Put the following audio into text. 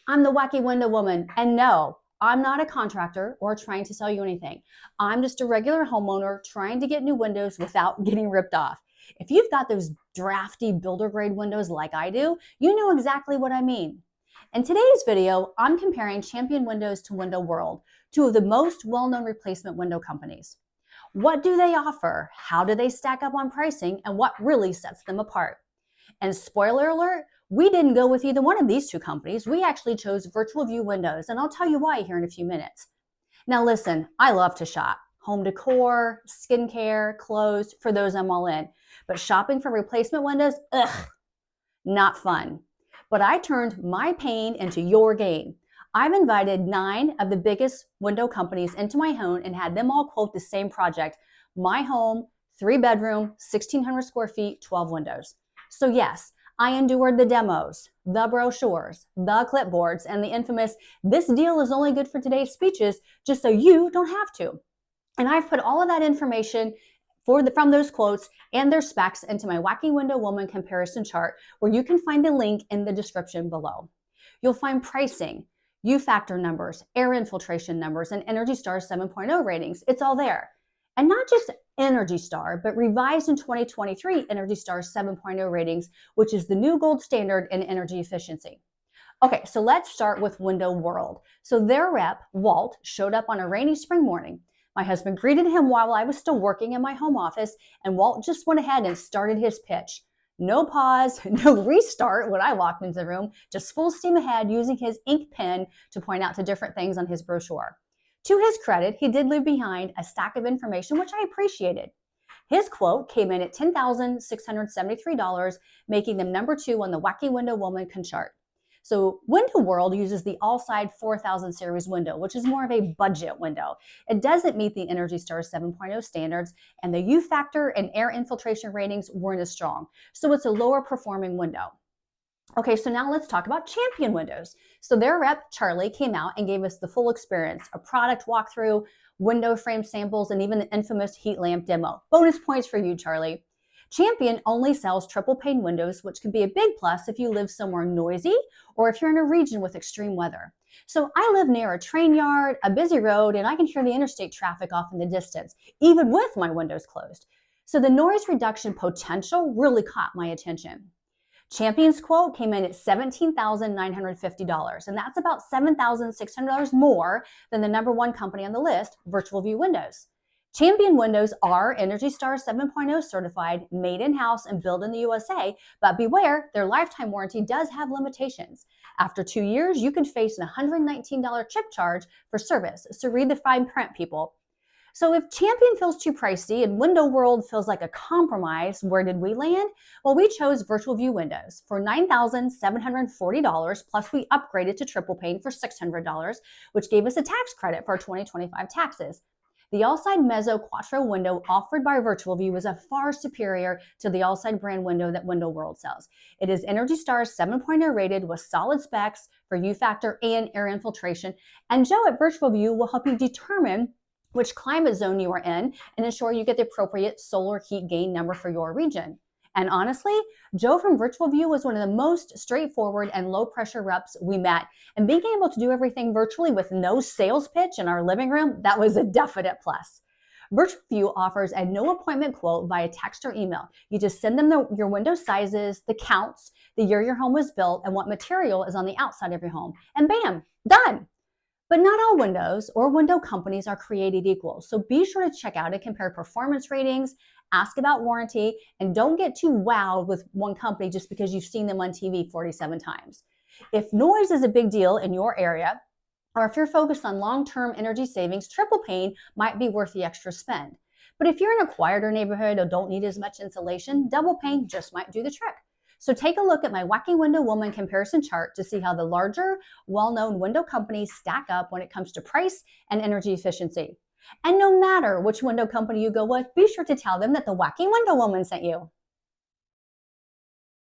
I'm the Wacky Window Woman, and no, I'm not a contractor or trying to sell you anything. I'm just a regular homeowner trying to get new windows without getting ripped off. If you've got those drafty builder grade windows like I do, you know exactly what I mean. In today's video, I'm comparing Champion Windows to Window World, two of the most well-known replacement window companies. What do they offer? How do they stack up on pricing? And what really sets them apart? And spoiler alert, we didn't go with either one of these two companies. We actually chose Virtual View Windows, and I'll tell you why here in a few minutes. Now listen, I love to shop. Home decor, skincare, clothes, for those I'm all in. But shopping for replacement windows, ugh, not fun. But I turned my pain into your gain. I've invited 9 of the biggest window companies into my home and had them all quote the same project. My home, 3-bedroom, 1,600 square feet, 12 windows. So yes, I endured the demos, the brochures, the clipboards, and the infamous, this deal is only good for today's speeches, just so you don't have to. And I've put all of that information from those quotes and their specs into my Wacky Window Woman comparison chart, where you can find the link in the description below. You'll find pricing, U-factor numbers, air infiltration numbers, and Energy Star 7.0 ratings. It's all there. And not just Energy Star, but revised in 2023 Energy Star 7.0 ratings, which is the new gold standard in energy efficiency. Okay, so let's start with Window World. So their rep, Walt, showed up on a rainy spring morning. My husband greeted him while I was still working in my home office, and Walt just went ahead and started his pitch. No pause, no restart when I walked into the room, just full steam ahead using his ink pen to point out the different things on his brochure. To his credit, he did leave behind a stack of information, which I appreciated. His quote came in at $10,673, making them number 2 on the Wacky Window Woman chart. So Window World uses the all-side 4000 series window, which is more of a budget window. It doesn't meet the Energy Star 7.0 standards, and the U-factor and air infiltration ratings weren't as strong. So it's a lower performing window. Okay, so now let's talk about Champion Windows. So their rep, Charlie, came out and gave us the full experience, a product walkthrough, window frame samples, and even the infamous heat lamp demo. Bonus points for you, Charlie. Champion only sells triple pane windows, which can be a big plus if you live somewhere noisy or if you're in a region with extreme weather. So I live near a train yard, a busy road, and I can hear the interstate traffic off in the distance, even with my windows closed. So the noise reduction potential really caught my attention. Champion's quote came in at $17,950, and that's about $7,600 more than the number 1 company on the list, Virtual View Windows. Champion windows are Energy Star 7.0 certified, made in-house, and built in the USA, but beware, their lifetime warranty does have limitations. After 2 years, you could face an $119 chip charge for service, so read the fine print, people. So if Champion feels too pricey and Window World feels like a compromise, where did we land? Well, we chose Virtual View Windows for $9,740, plus we upgraded to triple pane for $600, which gave us a tax credit for our 2025 taxes. The all-side Mezzo Quattro window offered by Virtual View is a far superior to the all-side brand window that Window World sells. It is Energy Star 7.0 rated with solid specs for U-factor and air infiltration, and Joe at Virtual View will help you determine which climate zone you are in and ensure you get the appropriate solar heat gain number for your region. And honestly, Joe from Virtual View was one of the most straightforward and low pressure reps we met. And being able to do everything virtually with no sales pitch in our living room, that was a definite plus. Virtual View offers a no appointment quote via text or email. You just send them your window sizes, the counts, the year your home was built, and what material is on the outside of your home. And bam, done. But not all windows or window companies are created equal, so be sure to check out and compare performance ratings, ask about warranty, and don't get too wowed with one company just because you've seen them on TV 47 times. If noise is a big deal in your area, or if you're focused on long-term energy savings, triple pane might be worth the extra spend. But if you're in a quieter neighborhood or don't need as much insulation, double pane just might do the trick. So take a look at my Wacky Window Woman comparison chart to see how the larger, well-known window companies stack up when it comes to price and energy efficiency. And no matter which window company you go with, be sure to tell them that the Wacky Window Woman sent you.